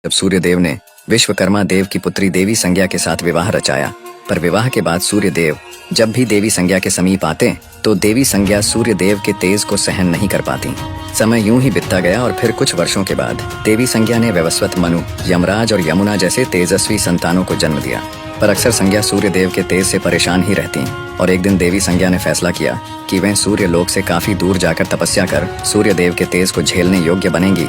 जब सूर्यदेव ने विश्वकर्मा देव की पुत्री देवी संज्ञा के साथ विवाह रचाया, पर विवाह के बाद सूर्यदेव जब भी देवी संज्ञा के समीप आते तो देवी संज्ञा सूर्यदेव के तेज को सहन नहीं कर पाती। समय यूं ही बीतता गया और फिर कुछ वर्षों के बाद देवी संज्ञा ने वैवस्वत मनु, यमराज और यमुना जैसे तेजस्वी संतानों को जन्म दिया। पर अक्सर संज्ञा सूर्यदेव के तेज से परेशान ही रहती और एक दिन देवी संज्ञा ने फैसला किया कि वह सूर्यलोक से काफी दूर जाकर तपस्या कर सूर्यदेव के तेज को झेलने योग्य बनेंगी,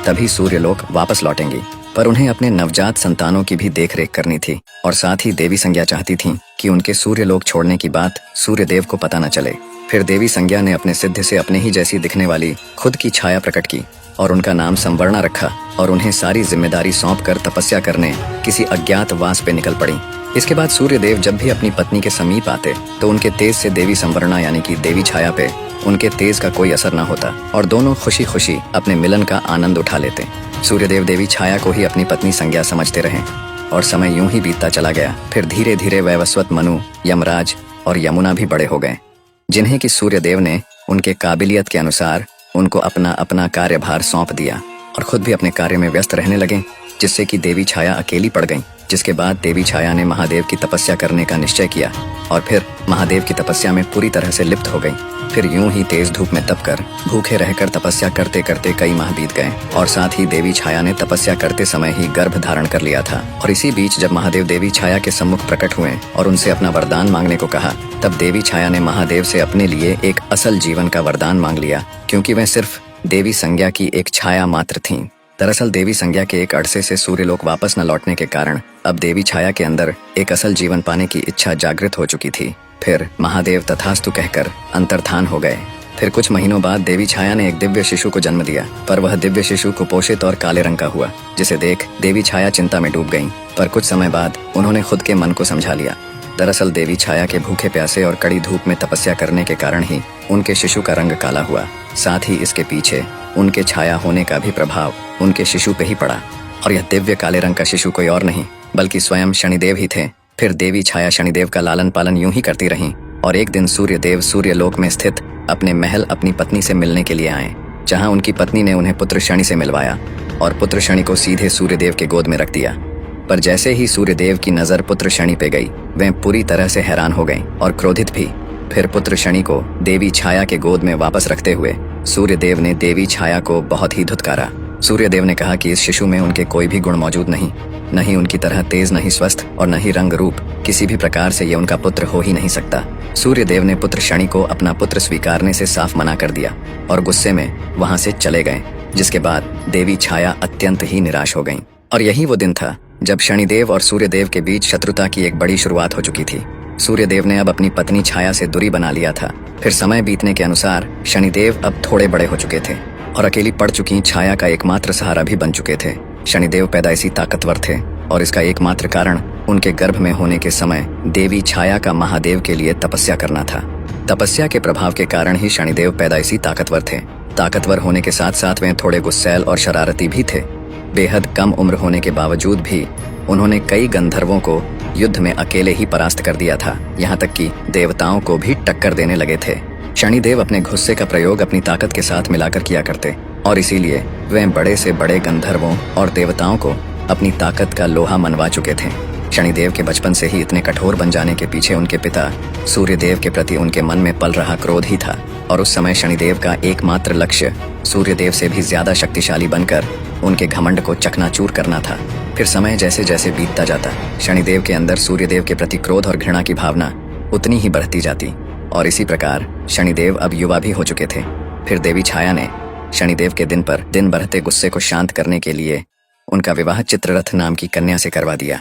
तभी सूर्यलोक वापस लौटेंगी। पर उन्हें अपने नवजात संतानों की भी देखरेख करनी थी और साथ ही देवी संज्ञा चाहती थी कि उनके सूर्यलोक छोड़ने की बात सूर्यदेव को पता न चले। फिर देवी संज्ञा ने अपने सिद्ध से अपने ही जैसी दिखने वाली खुद की छाया प्रकट की और उनका नाम संवर्णा रखा और उन्हें सारी जिम्मेदारी सौंप कर तपस्या करने किसी अज्ञात वास पे निकल पड़ी। इसके बाद सूर्यदेव जब भी अपनी पत्नी के समीप आते तो उनके तेज से देवी संवर्णा यानी कि देवी छाया पे उनके तेज का कोई असर न होता और दोनों खुशी खुशी अपने मिलन का आनंद उठा लेते। सूर्यदेव देवी छाया को ही अपनी पत्नी संज्ञा समझते रहे और समय यूं ही बीतता चला गया। फिर धीरे धीरे वैवस्वत मनु, यमराज और यमुना भी बड़े हो गए, जिन्हें कि सूर्यदेव ने उनके काबिलियत के अनुसार उनको अपना अपना कार्यभार सौंप दिया और खुद भी अपने कार्य में व्यस्त रहने लगे, जिससे कि देवी छाया अकेली पड़ गई। जिसके बाद देवी छाया ने महादेव की तपस्या करने का निश्चय किया और फिर महादेव की तपस्या में पूरी तरह से लिप्त हो गई। फिर यूं ही तेज धूप में तपकर भूखे रहकर तपस्या करते करते कई माह बीत गए और साथ ही देवी छाया ने तपस्या करते समय ही गर्भ धारण कर लिया था। और इसी बीच जब महादेव देवी छाया के सम्मुख प्रकट हुए और उनसे अपना वरदान मांगने को कहा, तब देवी छाया ने महादेव से अपने लिए एक असल जीवन का वरदान मांग लिया, क्योंकि वह सिर्फ देवी संज्ञा की एक छाया मात्र थी। दरअसल देवी संज्ञा के एक अरसे से सूर्यलोक वापस न लौटने के कारण अब देवी छाया के अंदर एक असल जीवन पाने की इच्छा जागृत हो चुकी थी। फिर महादेव तथास्तु कहकर अंतर्धान हो गए। फिर कुछ महीनों बाद देवी छाया ने एक दिव्य शिशु को जन्म दिया, पर वह दिव्य शिशु कुपोषित और काले रंग का हुआ, जिसे देख देवी छाया चिंता में डूब गईं। पर कुछ समय बाद उन्होंने खुद के मन को समझा लिया। दरअसल देवी छाया के भूखे प्यासे और कड़ी धूप में तपस्या करने के कारण ही उनके शिशु का रंग काला हुआ। साथ ही इसके पीछे उनके छाया होने का भी प्रभाव उनके शिशु पे ही पड़ा और यह दिव्य काले रंग का शिशु कोई और नहीं बल्कि स्वयं शनिदेव ही थे। फिर देवी छाया शनिदेव का लालन पालन यूं ही करती रहीं और एक दिन सूर्यदेव सूर्यलोक में स्थित अपने महल अपनी पत्नी से मिलने के लिए आए, जहां उनकी पत्नी ने उन्हें पुत्र शनि से मिलवाया और पुत्र शनि को सीधे सूर्यदेव के गोद में रख दिया। पर जैसे ही सूर्यदेव की नजर पुत्र शनि पे गई, वे पूरी तरह से हैरान हो गईं और क्रोधित भी। फिर पुत्र शनि को देवी छाया के गोद में वापस रखते हुए सूर्यदेव ने देवी छाया को बहुत ही धुतकारा। सूर्यदेव ने कहा कि इस शिशु में उनके कोई भी गुण मौजूद नहीं, न ही उनकी तरह तेज, न ही स्वस्थ और न ही रंग रूप, किसी भी प्रकार से ये उनका पुत्र हो ही नहीं सकता। सूर्यदेव ने पुत्र शनि को अपना पुत्र स्वीकारने से साफ मना कर दिया और गुस्से में वहां से चले गए, जिसके बाद देवी छाया अत्यंत ही निराश हो गईं। और यही वो दिन था जब शनिदेव और सूर्यदेव के बीच शत्रुता की एक बड़ी शुरुआत हो चुकी थी। सूर्यदेव ने अब अपनी पत्नी छाया से दूरी बना लिया था। फिर समय बीतने के अनुसार शनिदेव अब थोड़े बड़े हो चुके थे और अकेली पड़ चुकी छाया का एकमात्र सहारा भी बन चुके थे। शनिदेव पैदाइशी ताकतवर थे और इसका एकमात्र कारण उनके गर्भ में होने के समय देवी छाया का महादेव के लिए तपस्या करना था। तपस्या के प्रभाव के कारण ही शनिदेव पैदाइशी ताकतवर थे। ताकतवर होने के साथ साथ वे थोड़े गुस्सैल और शरारती भी थे। बेहद कम उम्र होने के बावजूद भी उन्होंने कई गंधर्वों को युद्ध में अकेले ही परास्त कर दिया था, यहाँ तक कि देवताओं को भी टक्कर देने लगे थे। शनिदेव अपने गुस्से का प्रयोग अपनी ताकत के साथ मिलाकर किया करते और इसीलिए वे बड़े से बड़े गंधर्वों और देवताओं को अपनी ताकत का लोहा मनवा चुके थे। शनिदेव के बचपन से ही इतने कठोर बन जाने के पीछे उनके पिता सूर्यदेव के प्रति उनके मन में पल रहा क्रोध ही था और उस समय शनिदेव का एकमात्र लक्ष्य सूर्यदेव से भी ज्यादा शक्तिशाली बनकर उनके घमंड को चकनाचूर करना था। फिर समय जैसे जैसे बीतता जाता, शनिदेव के अंदर सूर्यदेव के प्रति क्रोध और घृणा की भावना उतनी ही बढ़ती जाती और इसी प्रकार शनिदेव अब युवा भी हो चुके थे। फिर देवी छाया ने शनिदेव के दिन पर दिन बढ़ते गुस्से को शांत करने के लिए उनका विवाह चित्ररथ नाम की कन्या से करवा दिया,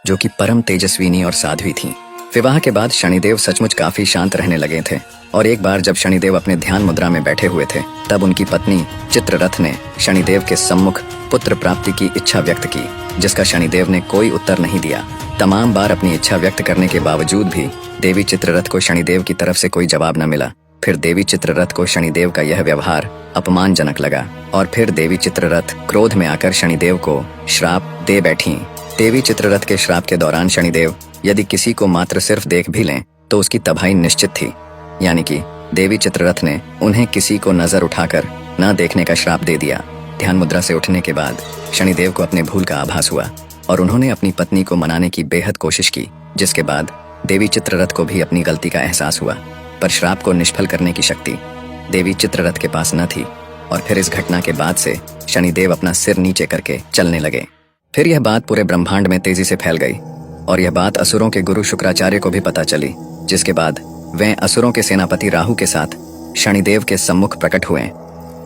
जो कि परम तेजस्विनी और साध्वी थी। विवाह के बाद शनिदेव सचमुच काफी शांत रहने लगे थे और एक बार जब शनिदेव अपने ध्यान मुद्रा में बैठे हुए थे, तब उनकी पत्नी चित्ररथ ने शनिदेव के सम्मुख पुत्र प्राप्ति की इच्छा व्यक्त की, जिसका शनिदेव ने कोई उत्तर नहीं दिया। तमाम बार अपनी इच्छा व्यक्त करने के बावजूद भी देवी चित्ररथ को शनिदेव की तरफ से कोई जवाब न मिला। फिर देवी चित्ररथ को शनिदेव का यह व्यवहार अपमानजनक लगा और फिर देवी चित्ररथ क्रोध में आकर शनिदेव को श्राप दे बैठी। देवी चित्ररथ के श्राप के दौरान शनिदेव यदि किसी को मात्र सिर्फ देख भी लें तो उसकी तबाही निश्चित थी, यानी कि देवी चित्ररथ ने उन्हें किसी को नजर उठाकर न देखने का श्राप दे दिया। ध्यान मुद्रा से उठने के बाद शनिदेव को अपने भूल का आभास हुआ और उन्होंने अपनी पत्नी को मनाने की बेहद कोशिश की, जिसके बाद देवी चित्ररथ को भी अपनी गलती का एहसास हुआ। पर श्राप को निष्फल करने की शक्ति देवी चित्ररथ के पास न थी और फिर इस घटना के बाद से शनिदेव अपना सिर नीचे करके चलने लगे। फिर यह बात पूरे ब्रह्मांड में तेजी से फैल गई और यह बात असुरों के गुरु शुक्राचार्य को भी पता चली, जिसके बाद वे असुरों के सेनापति राहु के साथ शनिदेव के सम्मुख प्रकट हुए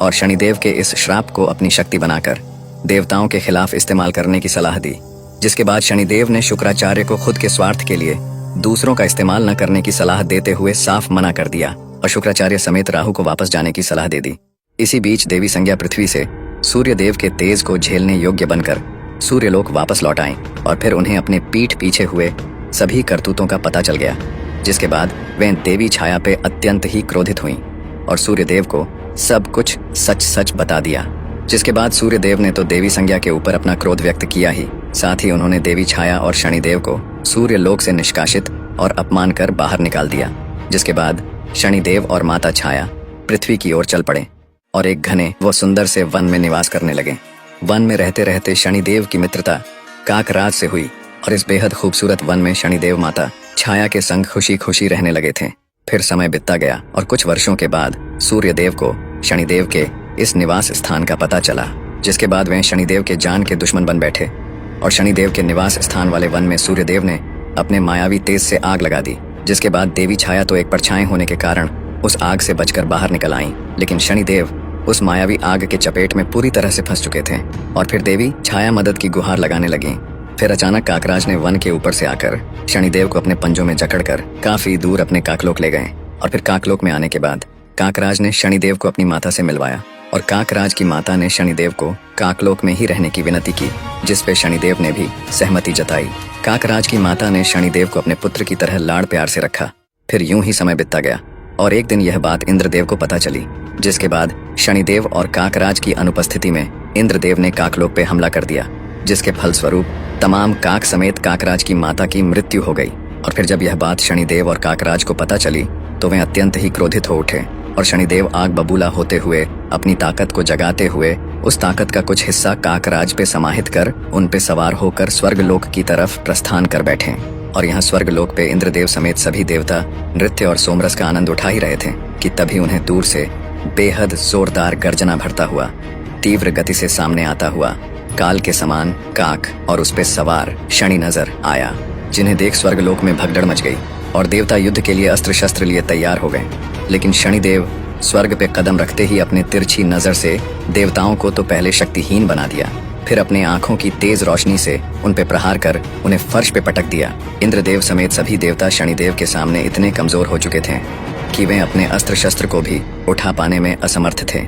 और शनिदेव के इस श्राप को अपनी शक्ति बनाकर देवताओं के खिलाफ इस्तेमाल करने की सलाह दी, जिसके बाद शनिदेव ने शुक्राचार्य को खुद के स्वार्थ के लिए दूसरों का इस्तेमाल न करने की सलाह देते हुए साफ मना कर दिया और शुक्राचार्य समेत राहु को वापस जाने की सलाह दे दी। इसी बीच देवी संज्ञा पृथ्वी से सूर्य देव के तेज को झेलने योग्य बनकर सूर्यलोक वापस लौट आए और फिर उन्हें अपने पीठ पीछे हुए सभी करतूतों का पता चल गया, जिसके बाद वे देवी छाया पे अत्यंत ही क्रोधित हुईं और सूर्यदेव को सब कुछ सच सच बता दिया। जिसके बाद सूर्यदेव ने तो देवी संज्ञा के ऊपर अपना क्रोध व्यक्त किया ही, साथ ही उन्होंने देवी छाया और शनिदेव को सूर्यलोक से निष्कासित और अपमान कर बाहर निकाल दिया। जिसके बाद शनिदेव और माता छाया पृथ्वी की ओर चल पड़े और एक घने व सुंदर से वन में निवास करने लगे। वन में रहते रहते शनिदेव की मित्रता काकराज से हुई और इस बेहद खूबसूरत वन में शनिदेव माता छाया के संग खुशी खुशी रहने लगे थे। फिर समय बीतता गया और कुछ वर्षों के बाद सूर्यदेव को शनिदेव के इस निवास स्थान का पता चला, जिसके बाद वे शनिदेव के जान के दुश्मन बन बैठे और शनिदेव के निवास स्थान वाले वन में सूर्यदेव ने अपने मायावी तेज से आग लगा दी। जिसके बाद देवी छाया तो एक परछाई होने के कारण उस आग से बचकर बाहर निकल आईं, लेकिन शनिदेव उस मायावी आग के चपेट में पूरी तरह से फंस चुके थे और फिर देवी छाया मदद की गुहार लगाने लगी। फिर अचानक काकराज ने वन के ऊपर से आकर शनिदेव को अपने पंजों में जकड़कर काफी दूर अपने काकलोक ले गए और फिर काकलोक में आने के बाद काकराज ने शनिदेव को अपनी माता से मिलवाया और काकराज की माता ने शनिदेव को काकलोक में ही रहने की विनती की, जिस पे शनिदेव ने भी सहमति जताई। काकराज की माता ने शनिदेव को अपने पुत्र की तरह लाड़ प्यार से रखा। फिर यूं ही समय बीतता गया और एक दिन यह बात इंद्रदेव को पता चली, जिसके बाद शनिदेव और काकराज की अनुपस्थिति में इंद्रदेव ने काकलोक पे हमला कर दिया, जिसके फलस्वरूप तमाम काक समेत काकराज की माता की मृत्यु हो गई। और फिर जब यह बात शनिदेव और काकराज को पता चली तो वे अत्यंत ही क्रोधित हो उठे और शनिदेव आग बबूला होते हुए अपनी ताकत को जगाते हुए उस ताकत का कुछ हिस्सा काकराज पे समाहित कर उन पे सवार होकर स्वर्गलोक की तरफ प्रस्थान कर बैठे। और यहाँ स्वर्गलोक पे इंद्रदेव समेत सभी देवता नृत्य और सोमरस का आनंद उठा ही रहे थे कि तभी उन्हें दूर से बेहद जोरदार गर्जना भरता हुआ तीव्र गति से सामने आता हुआ काल के समान काक और उस पे सवार शनि नजर आया, जिन्हें देख स्वर्गलोक में भगदड़ मच गई और देवता युद्ध के लिए अस्त्र शस्त्र लिए तैयार हो गए। लेकिन शनिदेव स्वर्ग पे कदम रखते ही अपने तिरछी नजर से देवताओं को तो पहले शक्तिहीन बना दिया, फिर अपने आंखों की तेज रोशनी से उन पे प्रहार कर उन्हें फर्श पे पटक दिया। इंद्रदेव समेत सभी देवता शनिदेव के सामने इतने कमजोर हो चुके थे कि वे अपने अस्त्र शस्त्र को भी उठा पाने में असमर्थ थे।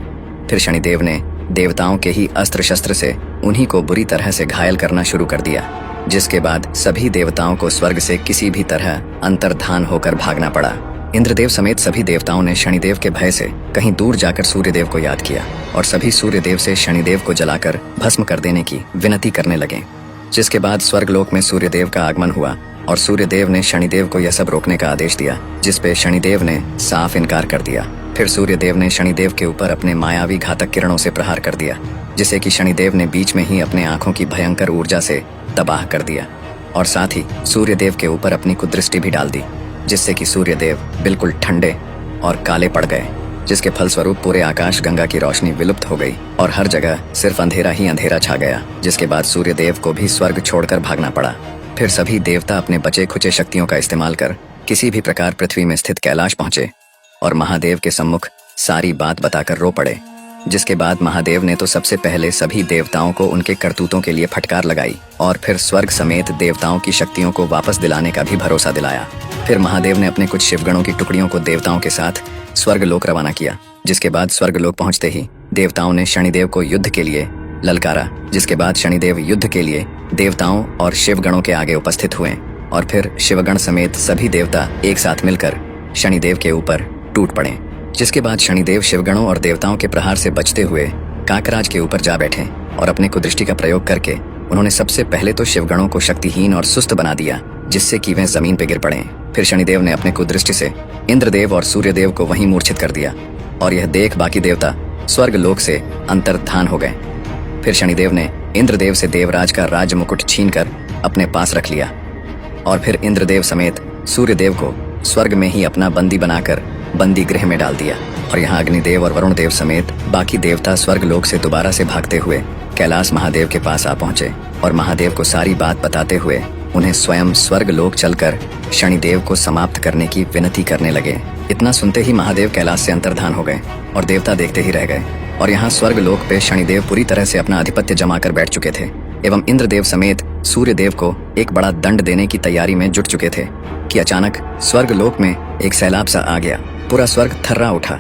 फिर शनिदेव ने देवताओं के ही अस्त्र शस्त्र से उन्हीं को बुरी तरह से घायल करना शुरू कर दिया, जिसके बाद सभी देवताओं को स्वर्ग से किसी भी तरह अंतर्धान होकर भागना पड़ा। इंद्रदेव समेत सभी देवताओं ने शनिदेव के भय से कहीं दूर जाकर सूर्यदेव को याद किया और सभी सूर्यदेव से शनिदेव को जलाकर भस्म कर देने की विनती करने लगे। जिसके बाद स्वर्गलोक में सूर्यदेव का आगमन हुआ और सूर्यदेव ने शनिदेव को यह सब रोकने का आदेश दिया, जिसपे शनिदेव ने साफ इनकार कर दिया। फिर सूर्यदेव ने शनिदेव के ऊपर अपने मायावी घातक किरणों से प्रहार कर दिया, जिसे कि शनिदेव ने बीच में ही अपने आंखों की भयंकर ऊर्जा से तबाह कर दिया और साथ ही सूर्यदेव के ऊपर अपनी कुदृष्टि भी डाल दी, जिससे कि सूर्यदेव बिल्कुल ठंडे और काले पड़ गए, जिसके फलस्वरूप पूरे आकाश गंगा की रोशनी विलुप्त हो गई और हर जगह सिर्फ अंधेरा ही अंधेरा छा गया। जिसके बाद सूर्यदेव को भी स्वर्ग छोड़कर भागना पड़ा। फिर सभी देवता अपने बचे खुचे शक्तियों का इस्तेमाल कर किसी भी प्रकार पृथ्वी में स्थित कैलाश पहुंचे और महादेव के सम्मुख सारी बात बताकर रो पड़े। जिसके बाद महादेव ने तो सबसे पहले सभी देवताओं को उनके करतूतों के लिए फटकार लगाई और फिर स्वर्ग समेत देवताओं की शक्तियों को वापस दिलाने का भी भरोसा दिलाया। फिर महादेव ने अपने कुछ शिवगणों की टुकड़ियों को देवताओं के साथ स्वर्गलोक रवाना किया। जिसके बाद स्वर्गलोक पहुंचते ही देवताओं ने शनिदेव को युद्ध के लिए ललकारा, जिसके बाद शनिदेव युद्ध के लिए देवताओं और शिवगणों के आगे उपस्थित हुए और फिर शिवगण समेत सभी देवता एक साथ मिलकर शनिदेव के ऊपर टूट पड़े। जिसके बाद शनिदेव शिवगणों और देवताओं के प्रहार से बचते हुए काकराज के ऊपर जा बैठे और अपने कुदृष्टि का प्रयोग करके उन्होंने सबसे पहले तो शिवगणों को शक्तिहीन और सुस्त बना दिया, जिससे कि वे जमीन पे गिर पड़े। फिर शनिदेव ने अपने कुदृष्टि से इंद्रदेव और सूर्यदेव को वहीं मूर्छित कर दिया और यह देख बाकी देवता स्वर्ग लोक से अंतर्धान हो गए। फिर शनिदेव ने इंद्रदेव से देवराज का राज मुकुट छीनकर अपने पास रख लिया और फिर इंद्रदेव समेत सूर्यदेव को स्वर्ग में ही अपना बंदी बनाकर बंदी गृह में डाल दिया। और यहाँ अग्निदेव और वरुण देव समेत बाकी देवता स्वर्ग लोक से दोबारा से भागते हुए कैलाश महादेव के पास आ पहुंचे और महादेव को सारी बात बताते हुए उन्हें स्वयं स्वर्ग लोक चलकर शनिदेव को समाप्त करने की विनती करने लगे। इतना सुनते ही महादेव कैलाश से अंतर्धान हो गए और देवता देखते ही रह गए। और यहाँ स्वर्ग लोक पे शनिदेव पूरी तरह से अपना आधिपत्य जमा कर बैठ चुके थे एवं इंद्रदेव समेत सूर्यदेव को एक बड़ा दंड देने की तैयारी में जुट चुके थे कि अचानक स्वर्ग लोक में एक सैलाब सा आ गया। पूरा स्वर्ग थर्रा उठा।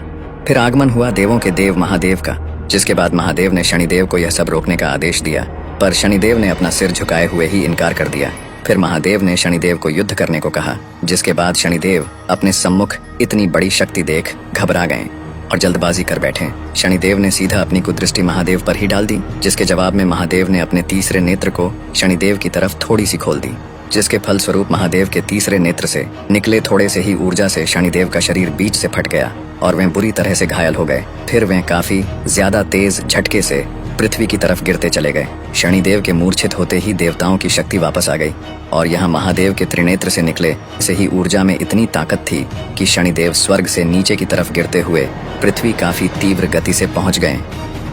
फिर आगमन हुआ देवों के देव महादेव का, जिसके बाद महादेव ने शनिदेव को यह सब रोकने का आदेश दिया, पर शनिदेव ने अपना सिर झुकाए हुए ही इनकार कर दिया। फिर महादेव ने शनिदेव को युद्ध करने को कहा, जिसके बाद शनिदेव अपने सम्मुख इतनी बड़ी शक्ति देख घबरा गए और जल्दबाजी कर बैठे। शनिदेव ने सीधा अपनी कुदृष्टि महादेव पर ही डाल दी, जिसके जवाब में महादेव ने अपने तीसरे नेत्र को शनिदेव की तरफ थोड़ी सी खोल दी, जिसके फलस्वरूप महादेव के तीसरे नेत्र से निकले थोड़े से ही ऊर्जा से शनिदेव का शरीर बीच से फट गया और वे बुरी तरह से घायल हो गए। फिर वे काफी ज्यादा तेज झटके से पृथ्वी की तरफ गिरते चले गए। शनिदेव के मूर्छित होते ही देवताओं की शक्ति वापस आ गई और यहाँ महादेव के त्रिनेत्र से निकले से ही ऊर्जा में इतनी ताकत थी कि शनिदेव स्वर्ग से नीचे की तरफ गिरते हुए पृथ्वी काफी तीव्र गति से पहुंच गए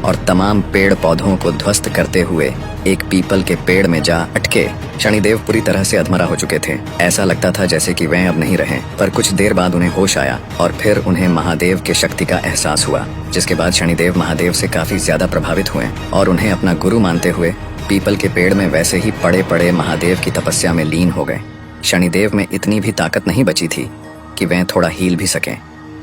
और तमाम पेड़ पौधों को ध्वस्त करते हुए एक पीपल के पेड़ में जा अटके। शनिदेव पूरी तरह से अधमरा हो चुके थे। ऐसा लगता था जैसे कि वे अब नहीं रहे, पर कुछ देर बाद उन्हें होश आया और फिर उन्हें महादेव के शक्ति का एहसास हुआ, जिसके बाद शनिदेव महादेव से काफी ज्यादा प्रभावित हुए और उन्हें अपना गुरु मानते हुए पीपल के पेड़ में वैसे ही पड़े पड़े महादेव की तपस्या में लीन हो गए। शनिदेव में इतनी भी ताकत नहीं बची थी कि वे थोड़ा हील भी सकें।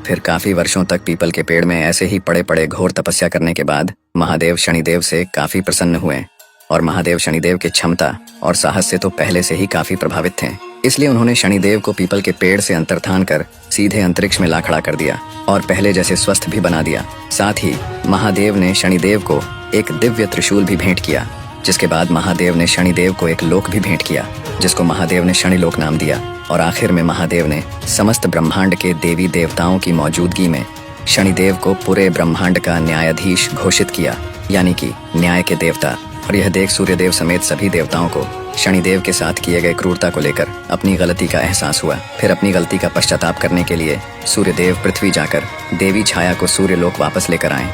फिर काफी वर्षों तक पीपल के पेड़ में ऐसे ही पड़े पड़े घोर तपस्या करने के बाद महादेव शनिदेव से काफी प्रसन्न हुए और महादेव शनिदेव की क्षमता और साहस से तो पहले से ही काफी प्रभावित थे। इसलिए उन्होंने शनिदेव को पीपल के पेड़ से अंतर्धान कर सीधे अंतरिक्ष में ला खड़ा कर दिया और पहले जैसे स्वस्थ भी बना दिया। साथ ही महादेव ने शनिदेव को एक दिव्य त्रिशूल भी भेंट किया, जिसके बाद महादेव ने शनिदेव को एक लोक भी भेंट किया, जिसको महादेव ने शनिलोक नाम दिया। और आखिर में महादेव ने समस्त ब्रह्मांड के देवी देवताओं की मौजूदगी में शनिदेव को पूरे ब्रह्मांड का न्यायाधीश घोषित किया, यानी कि न्याय के देवता। और यह देख सूर्यदेव समेत सभी देवताओं को शनिदेव के साथ किए गए क्रूरता को लेकर अपनी गलती का एहसास हुआ। फिर अपनी गलती का पश्चाताप करने के लिए सूर्यदेव पृथ्वी जाकर देवी छाया को सूर्यलोक वापस लेकर आए